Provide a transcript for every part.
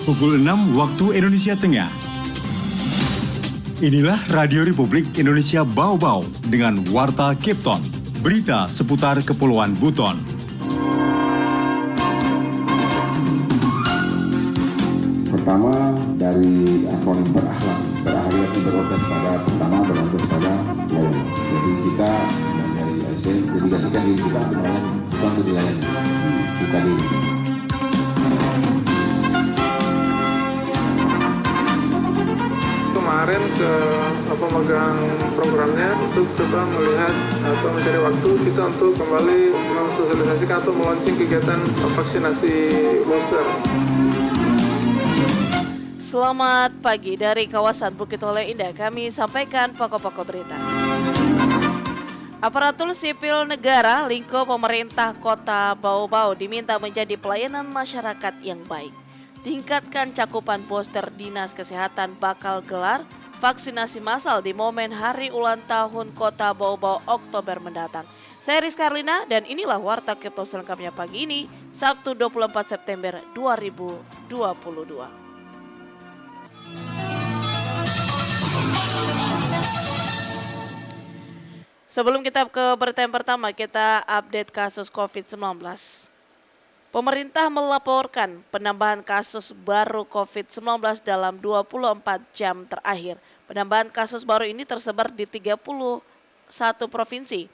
Pukul 6 waktu Indonesia Tengah. Inilah Radio Republik Indonesia Bau-Bau dengan Warta Kipton. Berita seputar Kepulauan Buton. Pertama, dari akronim berakhlak yang berorientasi pada pertama berorientasi pada pelayanan. Jadi kita dari ASN dedikasikan diri kita untuk melayani, bukan untuk dilayani, bukan diri. Kemarin ke pemegang programnya untuk coba melihat atau mencari waktu kita untuk kembali mensosialisasikan atau meluncing kegiatan vaksinasi booster. Selamat pagi dari kawasan Bukit Holeh Indah, kami sampaikan pokok-pokok berita. Aparatur sipil negara lingkup pemerintah Kota Bau-Bau diminta menjadi pelayanan masyarakat yang baik. Tingkatkan cakupan booster. Dinas Kesehatan bakal gelar vaksinasi massal di momen hari ulang tahun Kota Bau-Bau Oktober mendatang. Saya Rizka Arlina dan inilah Warta Kipton selengkapnya pagi ini, Sabtu 24 September 2022. Sebelum kita ke berita yang pertama, kita update kasus COVID-19. Pemerintah melaporkan penambahan kasus baru COVID-19 dalam 24 jam terakhir. Penambahan kasus baru ini tersebar di 31 provinsi.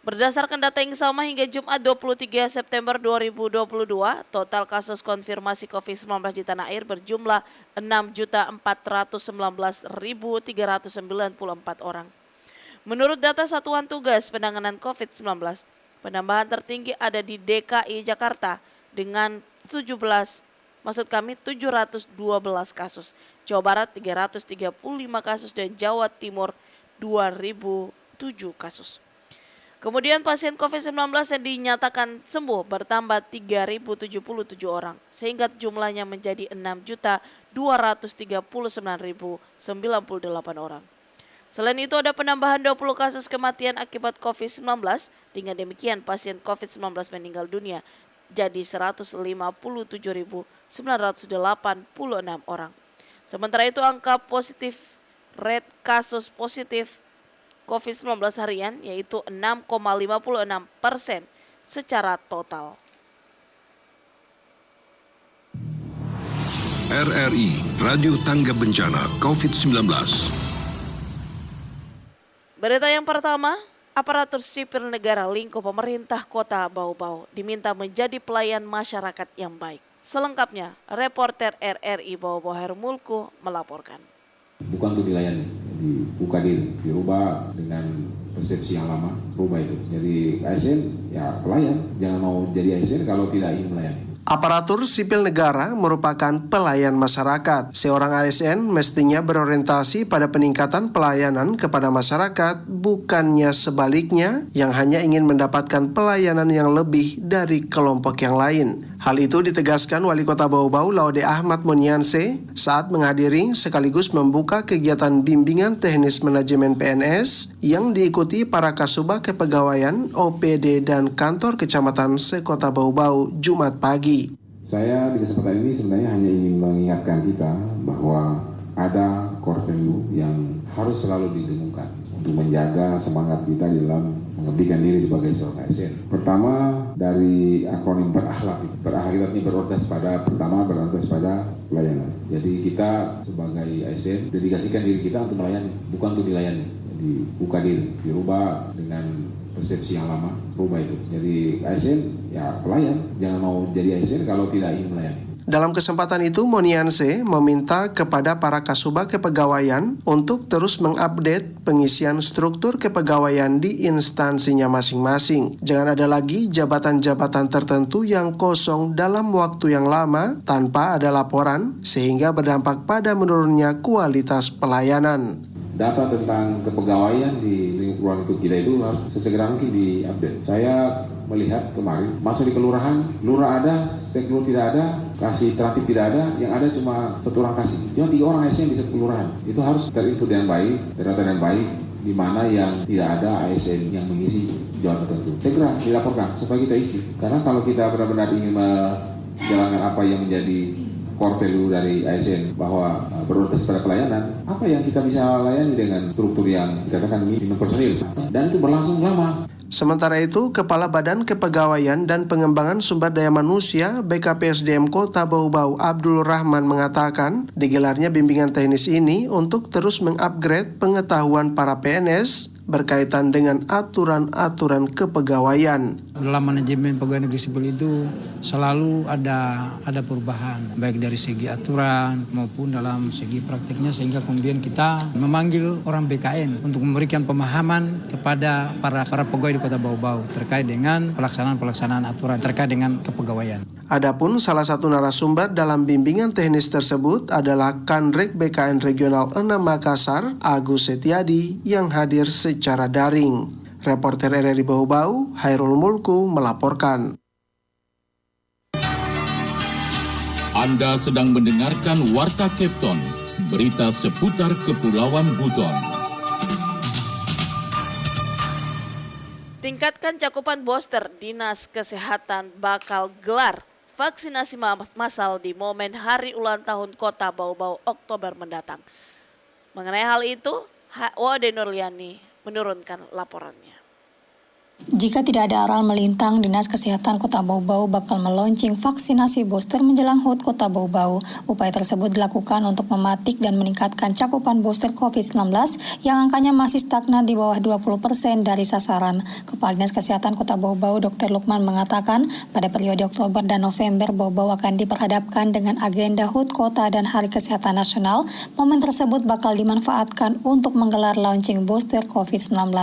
Berdasarkan data yang sama hingga Jumat 23 September 2022, total kasus konfirmasi COVID-19 di tanah air berjumlah 6.419.394 orang. Menurut data Satuan Tugas Penanganan COVID-19, penambahan tertinggi ada di DKI Jakarta dengan 712 kasus, Jawa Barat 335 kasus dan Jawa Timur 2007 kasus. Kemudian pasien COVID-19 yang dinyatakan sembuh bertambah 3.077 orang sehingga jumlahnya menjadi 6.239.098 orang. Selain itu ada penambahan 20 kasus kematian akibat COVID-19, dengan demikian pasien COVID-19 meninggal dunia jadi 157.986 orang. Sementara itu angka positif rate kasus positif COVID-19 harian yaitu 6,56% secara total. RRI Radio Tangga Bencana COVID-19. Berita yang pertama, aparatur sipil negara lingkup pemerintah Kota Bau-Bau diminta menjadi pelayan masyarakat yang baik. Selengkapnya, reporter RRI Bau-Bau Hermulku melaporkan. Bukan untuk dilayani, jadi buka diri, dirubah dengan persepsi yang lama, rubah itu. Jadi ASN ya pelayan, jangan mau jadi ASN kalau tidak ingin melayani. Aparatur sipil negara merupakan pelayan masyarakat. Seorang ASN mestinya berorientasi pada peningkatan pelayanan kepada masyarakat, bukannya sebaliknya yang hanya ingin mendapatkan pelayanan yang lebih dari kelompok yang lain. Hal itu ditegaskan Wali Kota Bau-Bau Laude Ahmad Monianse saat menghadiri sekaligus membuka kegiatan bimbingan teknis manajemen PNS yang diikuti para Kasubag Kepegawaian, OPD, dan kantor kecamatan se-Kota Bau-Bau Jumat pagi. Saya di kesempatan ini sebenarnya hanya ingin mengingatkan kita bahwa ada core value yang harus selalu didengungkan untuk menjaga semangat kita di dalam mengabdikan diri sebagai seorang ASN. Pertama, dari akronim berakhlak. Berakhlak ini berorientasi pada pelayanan. Jadi kita sebagai ASN dedikasikan diri kita untuk melayani, bukan untuk dilayani. Jadi buka diri, dirubah dengan persepsi yang lama, rubah itu. Jadi ASN ya pelayan, jangan mau jadi ASN kalau tidak ingin melayani. Dalam kesempatan itu, Monianse meminta kepada para Kasubag Kepegawaian untuk terus mengupdate pengisian struktur kepegawaian di instansinya masing-masing. Jangan ada lagi jabatan-jabatan tertentu yang kosong dalam waktu yang lama tanpa ada laporan, sehingga berdampak pada menurunnya kualitas pelayanan. Data tentang kepegawaian di lingkungan kita itu harus sesegera mungkin diupdate. Saya melihat kemarin masuk di kelurahan, lurah ada, sektor tidak ada, kasih tertib tidak ada, yang ada cuma satu orang kasih. Cuma 3 orang ASN di satu kelurahan. Itu harus terinput dengan baik, terdata dengan baik, di mana yang tidak ada ASN yang mengisi jabatan tertentu. Segera dilaporkan supaya kita isi. Karena kalau kita benar-benar ingin menjalankan apa yang menjadi core value dari ASN bahwa berorientasi pada pelayanan, apa yang kita bisa layani dengan struktur yang dikatakan minimum personil, dan itu berlangsung lama. Sementara itu, Kepala Badan Kepegawaian dan Pengembangan Sumber Daya Manusia BKPSDM Kota Bau-Bau Abdul Rahman mengatakan, digelarnya bimbingan teknis ini untuk terus mengupgrade pengetahuan para PNS berkaitan dengan aturan-aturan kepegawaian. Dalam manajemen pegawai negeri sipil itu selalu ada perubahan, baik dari segi aturan maupun dalam segi praktiknya, sehingga kemudian kita memanggil orang BKN untuk memberikan pemahaman kepada para pegawai di Kota Bau-Bau terkait dengan pelaksanaan aturan terkait dengan kepegawaian. Adapun salah satu narasumber dalam bimbingan teknis tersebut adalah Kanrek BKN Regional 6 Makassar, Agus Setiadi, yang hadir secara daring. Reporter RRI Bau-Bau, Hairul Mulku melaporkan. Anda sedang mendengarkan Warta Kepton, berita seputar Kepulauan Buton. Tingkatkan cakupan booster, Dinas Kesehatan bakal gelar vaksinasi massal di momen Hari Ulang Tahun Kota Bau-Bau Oktober mendatang. Mengenai hal itu, Wade Nurliani menurunkan laporannya. Jika tidak ada aral melintang, Dinas Kesehatan Kota Bau-Bau bakal meluncing vaksinasi booster menjelang HUT Kota Bau-Bau. Upaya tersebut dilakukan untuk mematik dan meningkatkan cakupan booster COVID-19 yang angkanya masih stagnan di bawah 20% dari sasaran. Kepala Dinas Kesehatan Kota Bau-Bau, Dr. Lukman mengatakan, pada periode Oktober dan November, Bau-Bau akan diperhadapkan dengan agenda HUT Kota dan Hari Kesehatan Nasional. Momen tersebut bakal dimanfaatkan untuk menggelar launching booster COVID-19.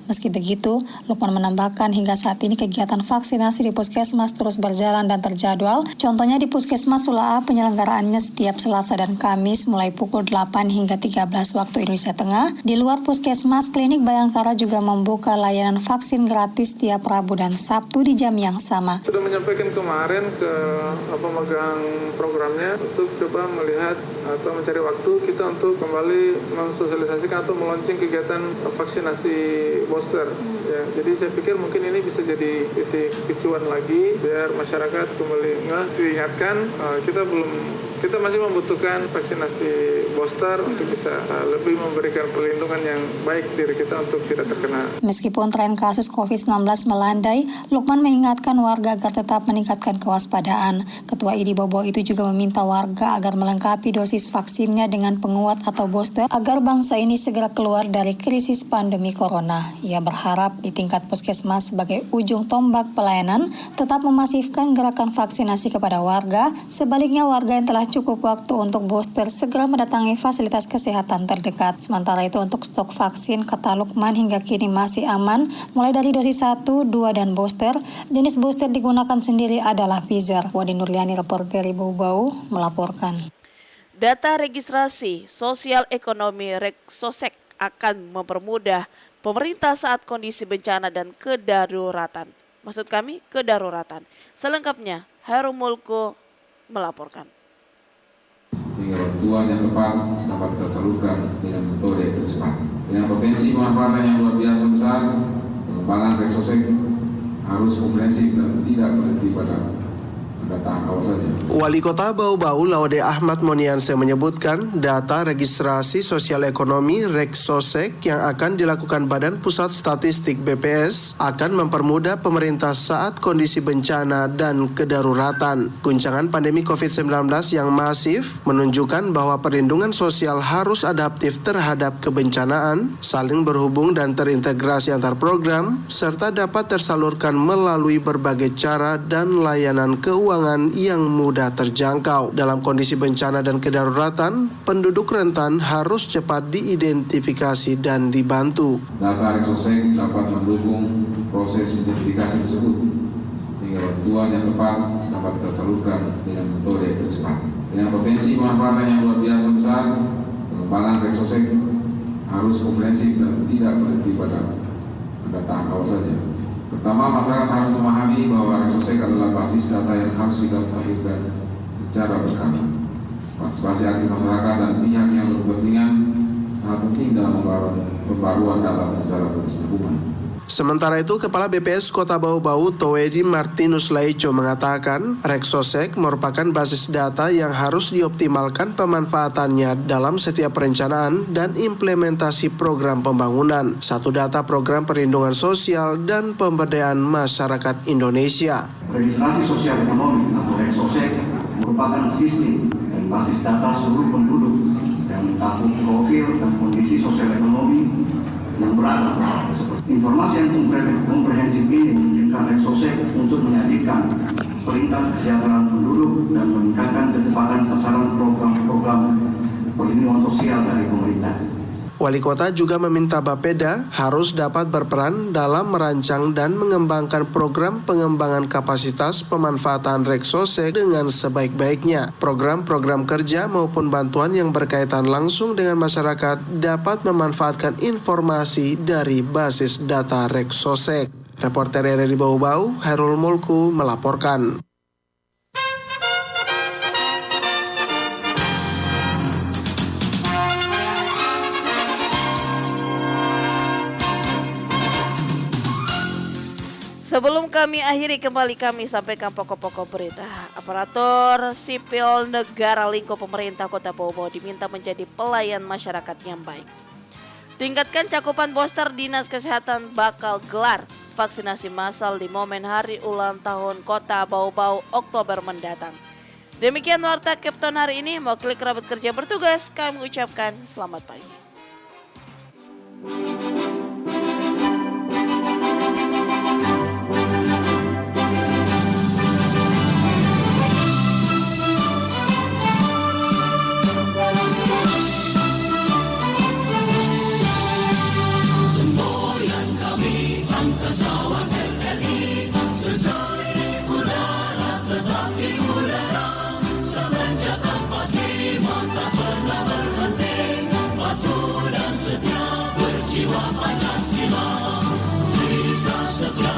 Meski begitu, Lukman menambahkan hingga saat ini kegiatan vaksinasi di Puskesmas terus berjalan dan terjadwal. Contohnya di Puskesmas Sula'a, penyelenggaraannya setiap Selasa dan Kamis mulai pukul 8 hingga 13 waktu Indonesia Tengah. Di luar Puskesmas, Klinik Bayangkara juga membuka layanan vaksin gratis setiap Rabu dan Sabtu di jam yang sama. Sudah menyampaikan kemarin ke pemegang programnya untuk coba melihat atau mencari waktu kita untuk kembali mensosialisasikan atau meluncing kegiatan vaksinasi booster. Ya, jadi saya pikir mungkin ini bisa jadi titik picuan lagi biar masyarakat kembali diingatkan kita masih membutuhkan vaksinasi booster untuk bisa lebih memberikan perlindungan yang baik diri kita untuk tidak terkena. Meskipun tren kasus COVID-19 melandai, Lukman mengingatkan warga agar tetap meningkatkan kewaspadaan. Ketua ID Bau-Bau itu juga meminta warga agar melengkapi dosis vaksinnya dengan penguat atau booster agar bangsa ini segera keluar dari krisis pandemi corona. Ia berharap di tingkat puskesmas sebagai ujung tombak pelayanan tetap memasifkan gerakan vaksinasi kepada warga. Sebaliknya, warga yang telah cukup waktu untuk booster segera mendatangi fasilitas kesehatan terdekat. Sementara itu untuk stok vaksin, kata Lukman, hingga kini masih aman, mulai dari dosis 1, 2, dan booster. Jenis booster digunakan sendiri adalah Pfizer. Wadi Nurliani, reporter Bau-Bau, melaporkan. Data registrasi sosial ekonomi Reksosek akan mempermudah pemerintah saat kondisi bencana dan kedaruratan. Maksud kami kedaruratan. Selengkapnya, Hairul Mulku melaporkan. Sehingga bantuan yang tepat dapat tersalurkan dengan metode tercepat. Dengan potensi pemanfaatan yang luar biasa besar, pengembangan Reksosek harus komprehensif dan tidak berhenti pada tahap awal saja. Wali Kota Bau-Bau Laude Ahmad Monianse menyebutkan data registrasi sosial ekonomi Reksosek yang akan dilakukan Badan Pusat Statistik BPS akan mempermudah pemerintah saat kondisi bencana dan kedaruratan. Guncangan pandemi COVID-19 yang masif menunjukkan bahwa perlindungan sosial harus adaptif terhadap kebencanaan, saling berhubung dan terintegrasi antar program, serta dapat tersalurkan melalui berbagai cara dan layanan keuangan yang mudah terjangkau. Dalam kondisi bencana dan kedaruratan, penduduk rentan harus cepat diidentifikasi dan dibantu. Data Reksosek dapat mendukung proses identifikasi tersebut, sehingga bantuan yang tepat dapat tersalurkan dengan metode tercepat. Dengan potensi pemanfaatan yang luar biasa besar, pengembangan Reksosek harus komprehensif dan tidak berhenti pada tahap awal saja. Pertama, masyarakat harus memahami bahwa Reksosek adalah basis data yang harus diketahuikan secara berkala. Partisipasi aktif masyarakat dan pihak yang berkepentingan sangat penting dalam pembaruan data secara berkesinambungan. Sementara itu, Kepala BPS Kota Bau-Bau Toedi Martinus Laico mengatakan Reksosek merupakan basis data yang harus dioptimalkan pemanfaatannya dalam setiap perencanaan dan implementasi program pembangunan, satu data program perlindungan sosial dan pemberdayaan masyarakat Indonesia. Registrasi sosial ekonomi atau Reksosek merupakan sistem dan basis data seluruh penduduk yang mencakup profil dan kondisi sosial ekonomi yang beragam. Informasi yang komprehensif ini menunjukkan Reksosek untuk menyajikan perintah kesejahteraan penduduk dan meningkatkan kecepatan sasaran program-program perlindungan sosial dari pemerintah. Wali Kota juga meminta Bapeda harus dapat berperan dalam merancang dan mengembangkan program pengembangan kapasitas pemanfaatan Reksosek dengan sebaik-baiknya. Program-program kerja maupun bantuan yang berkaitan langsung dengan masyarakat dapat memanfaatkan informasi dari basis data Reksosek. Reporter RRI Bau-Bau, Hairul Mulku melaporkan. Sebelum kami akhiri, kembali kami sampaikan pokok-pokok berita. Aparatur sipil negara lingkup pemerintah Kota Bau-Bau diminta menjadi pelayan masyarakat yang baik. Tingkatkan cakupan booster, Dinas Kesehatan bakal gelar vaksinasi massal di momen hari ulang tahun Kota Bau-Bau Oktober mendatang. Demikian Warta Kepton hari ini. Mau klik kerabat kerja bertugas, kami ucapkan selamat pagi. Jiwa Pancasila, kita sebelah